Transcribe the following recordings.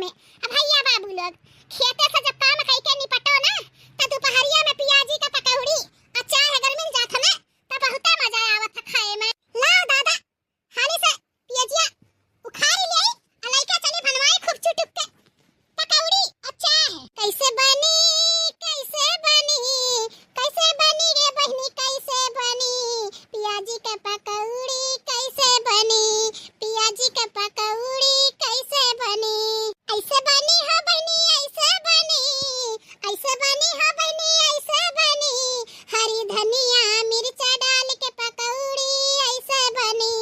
में। अब भैया बाबू लोग खेते से जब काम कई के निपटो ना त दोपहरिया में पियाजी का पकौड़ी और चाय अगर मिल जात हमें त बहुते मजा आवत खाए में। लाओ दादा हाली से पियाजिया उखाड़ ले आ लइका चली बनवाई खूब चुटुक के पकौड़ी और चाय। कैसे बनी रे बहनी कैसे बनी पियाजी का पकौड़ी कैसे बनी पियाजी का पकौड़ी कैसे बनी। ऐसे बनी हो बनी ऐसे बनी ऐसे बनी हो बनी ऐसे बनी हरी धनिया मिर्चा डाल के पकौड़ी ऐसे बनी।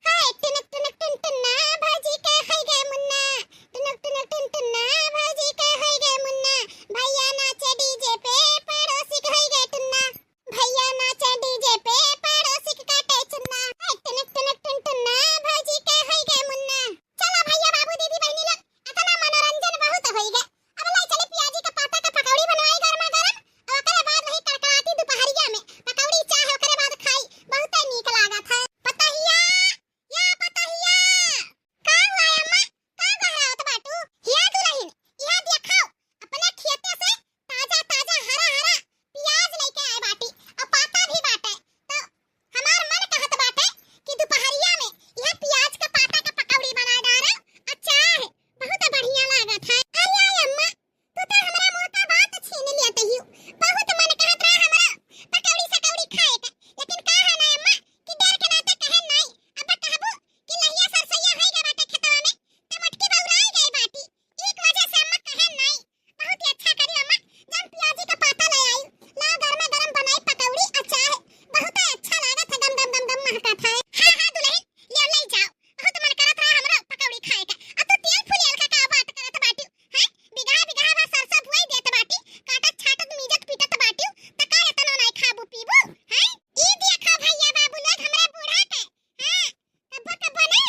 हाय टुनक टुनक टुन टुन्ना भाजी के है गे मुन्ना टुनक टुनक टुन टुन्ना भाजी के है गे मुन्ना भैया नाचे डीजे पे पड़ोसी के है गे टुन्ना भैया नाचे डीजे पे पड़ोसी के काटे चुन्ना। हाय टुनक टुनक टुन टुन्ना भाजी के है गे मुन्ना। चलो भैया बाबू दीदी बहनी लोग इतना मनोरंजन बहुत होई गए। अब लाई चले पियाजी का पाता का पकौड़ी बनवाई गरमा गरम और ओकरे बाद वही कड़कड़ाती दोपहरिया में पकौड़ी चाय ओकरे बाद खाई बहुत नीक लागत है। पतहिया या पतहिया का हुआ अम्मा का गहरावत बाटू हिया दुल्हन यह देखाओ अपने खेते से ताजा ताजा हरा हरा प्याज लेके आए बाटी और पाता भी बाटे तो हमार मन कहत बाटे कि दोपहरिया में यह प्याज का पाता का पकौड़ी बना डारा अच्छा है बहुत बढ़िया लागत है। अरे अम्मा तू तो हमरा मुंह का बात छीन लिया तहियो बहुत मन कहत रहा हमरा पकौड़ी सकौड़ी खाए का लेकिन का है ना अम्मा कि डर के नाते कहे नहीं अब कहबो कि लहिया सरसैया है गे बाटे खेतवा में त मटकी बौराई गई बाटी एक वजह से अम्मा कहे नहीं। बहुत ही अच्छा करी अम्मा जब प्याजी का पाता ले आई ला गरमा गरम बनाई पकौड़ी अच्छा है बहुत अच्छा लागत है गम गम गम गम महकत है। हां दुल्हन ले जाओ बहुत मन करत रहा हमरा पकौड़ी खाए का अब तो तेल फुलियल का बात करत बाटी हैं बिगहा बिगहा बा सरसा बुआई देत बाटी काटत छाटत मीजत पीटत बाटी त का एतनो नहीं खाबू पीबू हैं। ई देखा भैया बाबू लोग हमरा बूढ़ा के हां कब बने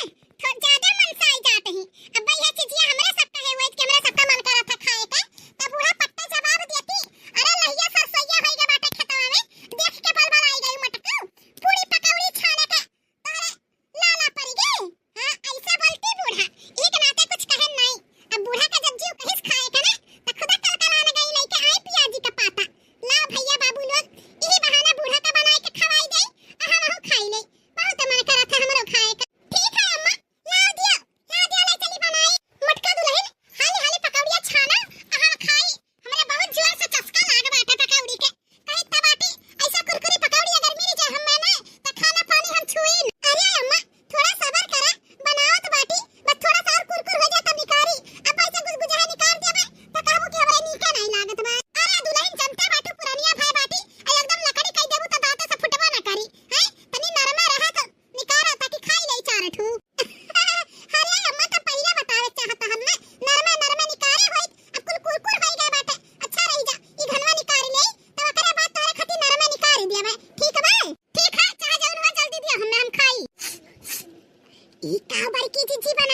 तो ज्यादा मन साई जात ही अब भैया चीजिया हमरे सब कहे हुए कि हमरे सबका मन करत था खाए का त बूढ़ा पट्टे जवाब देती अरे लहिया सरसैया होई गे बाटे खेतवा में देख के बलबल आई गई मटकू पूरी पकौड़ी छाने का तोरे लाला पड़ गई। हां ऐसा बोलती बूढ़ा एक नाते कुछ कहे नहीं। अब बूढ़ा का जब जीव कहिस खाए का ना त खुदा कलकलाने गई लेके आए पियाजी का पाता लाओ भैया बाबू लोग यही बहाना बूढ़ा का बनाए के खवाई दे और हमहु खाई ले बहुत मन करत था हमरो खाए का। ठीक है अम्मा लाओ दियो ले चली बनाई मटका दुल्हन हाली हाली पकौड़िया छाना और हम खाई हमरे बहुत जोर से चस्का लाग बाटे पकौड़ी के कहीं तबाटी ऐसा कुरकुरी पकौड़ी अगर मिल जाए हम ना त खाना पानी हम छुई न। अरे अम्मा थोड़ा सब्र करा बनावत बाटी बस थोड़ा सा और कुरकुर हो जाए तब निकारी अब ऐसे कुछ गुजरा निकाल देबे त कहबो कि हमरा नीका नहीं लागत बा। अरे दुल्हन जनता बाटू पुरानिया भाई बाटी एकदम लकड़ी कई देबू त दांते से फुटबा ना करी हैं तनी नरमा रहा त निकारा ताकि खाई ले चार ठू। अरे अम्मा त पहिले बतावे चाहत हम ना नरमा निकारे होई अब कुल कुरकुर होई गए बाटे अच्छा रही जा ई घनवा निकाल ले त ओकरे बाद तोरे खातिर नरमा निकाल देबे ठीक बा। ठीक है चाहे जौन हो जल्दी दियो हम खाई। ई का बड़की चीजी बना